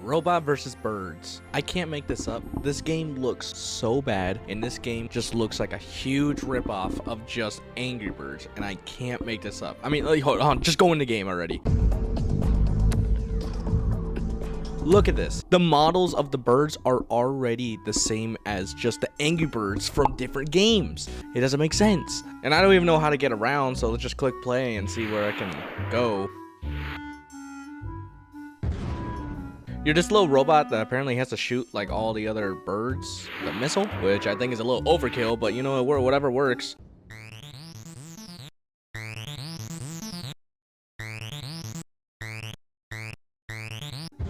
Robot versus birds. I can't make this up. This game looks so bad, and this game just looks like a huge ripoff of just Angry Birds, and I can't make this up. I mean, like, hold on, just go in the game already. Look at this. The models of the birds are already the same as just the Angry Birds from different games. It doesn't make sense. And I don't even know how to get around, so let's just click play and see where I can go. You're this little robot that apparently has to shoot like all the other birds, the missile, which I think is a little overkill, but you know, whatever works.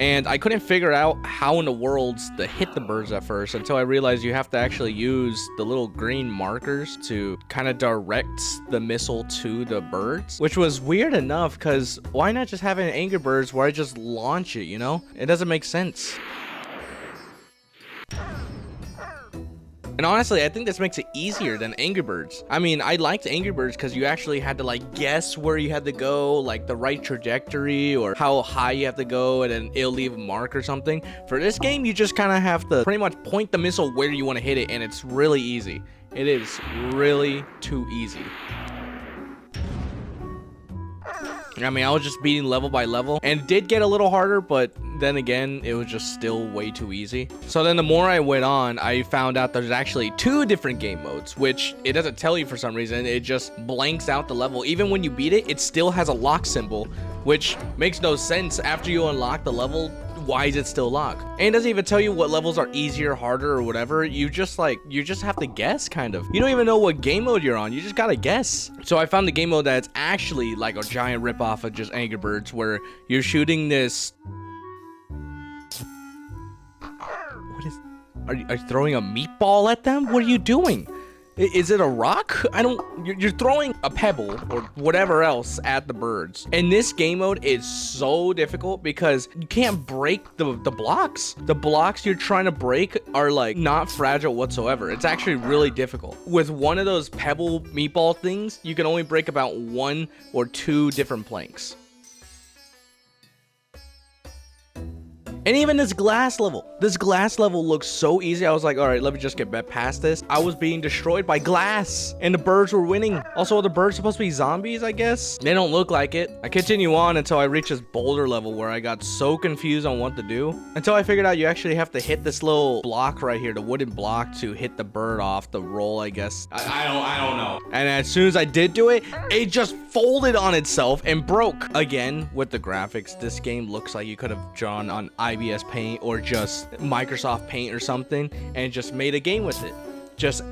And I couldn't figure out how in the world to hit the birds at first until I realized you have to actually use the little green markers to kind of direct the missile to the birds, which was weird enough because why not just have an Angry Birds where I just launch it, you know? It doesn't make sense. And honestly, I think this makes it easier than Angry Birds. I mean, I liked Angry Birds because you actually had to like guess where you had to go, like the right trajectory or how high you have to go, and then it'll leave a mark or something. For this game, you just kind of have to pretty much point the missile where you want to hit it, and it's really easy. It is really too easy. I mean, I was just beating level by level, and it did get a little harder, but then again, it was just still way too easy. So then the more I went on, I found out there's actually 2 different game modes, which it doesn't tell you for some reason. It just blanks out the level. Even when you beat it, it still has a lock symbol, which makes no sense. After you unlock the level, why is it still locked? And it doesn't even tell you what levels are easier, harder, or whatever. You just have to guess, kind of. You don't even know what game mode you're on. You just gotta guess. So I found the game mode that's actually like a giant ripoff of just Angry Birds, where you're shooting this. What is? Are you throwing a meatball at them? What are you doing? Is it a rock? You're throwing a pebble or whatever else at the birds. And this game mode is so difficult because you can't break the blocks. The blocks you're trying to break are like not fragile whatsoever. It's actually really difficult. With one of those pebble meatball things, you can only break about 1 or 2 different planks. And even this glass level looks so easy. I was like, all right, let me just get past this. I was being destroyed by glass and the birds were winning. Also, are the birds supposed to be zombies, I guess? They don't look like it. I continue on until I reach this boulder level where I got so confused on what to do. Until I figured out you actually have to hit this little block right here, the wooden block, to hit the bird off the roll, I guess. I don't know. And as soon as I did do it, it just folded on itself and broke. Again, with the graphics, this game looks like you could have drawn on IBS Paint or just Microsoft Paint or something and just made a game with it. Just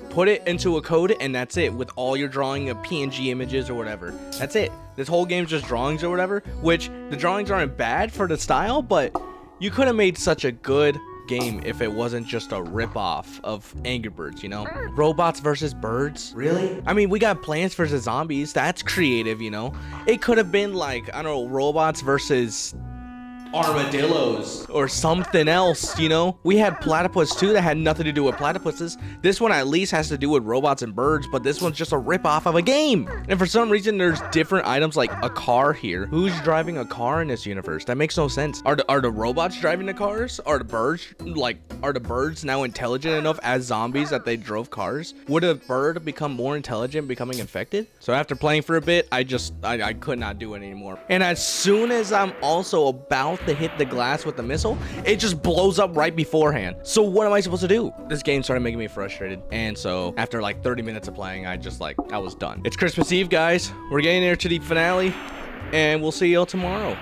put it into a code and that's it, with all your drawing of PNG images or whatever. That's it. This whole game's just drawings or whatever, which the drawings aren't bad for the style, but you could have made such a good game if it wasn't just a rip-off of Angry Birds, you know? Robots versus birds? Really? I mean, we got Plants versus Zombies. That's creative, you know? It could have been like, I don't know, robots versus armadillos or something else, you know? We had Platypus too that had nothing to do with platypuses. This one at least has to do with robots and birds, but this one's just a rip-off of a game. And for some reason, there's different items like a car here. Who's driving a car in this universe? That makes no sense. Are the robots driving the cars? Are the birds now intelligent enough as zombies that they drove cars? Would a bird become more intelligent becoming infected? So after playing for a bit, I could not do it anymore. And as soon as I'm also about to hit the glass with the missile, it just blows up right beforehand. So what am I supposed to do? This game started making me frustrated, and so after like 30 minutes of playing, I was done. It's Christmas Eve, guys. We're getting there to the finale, and we'll see y'all tomorrow.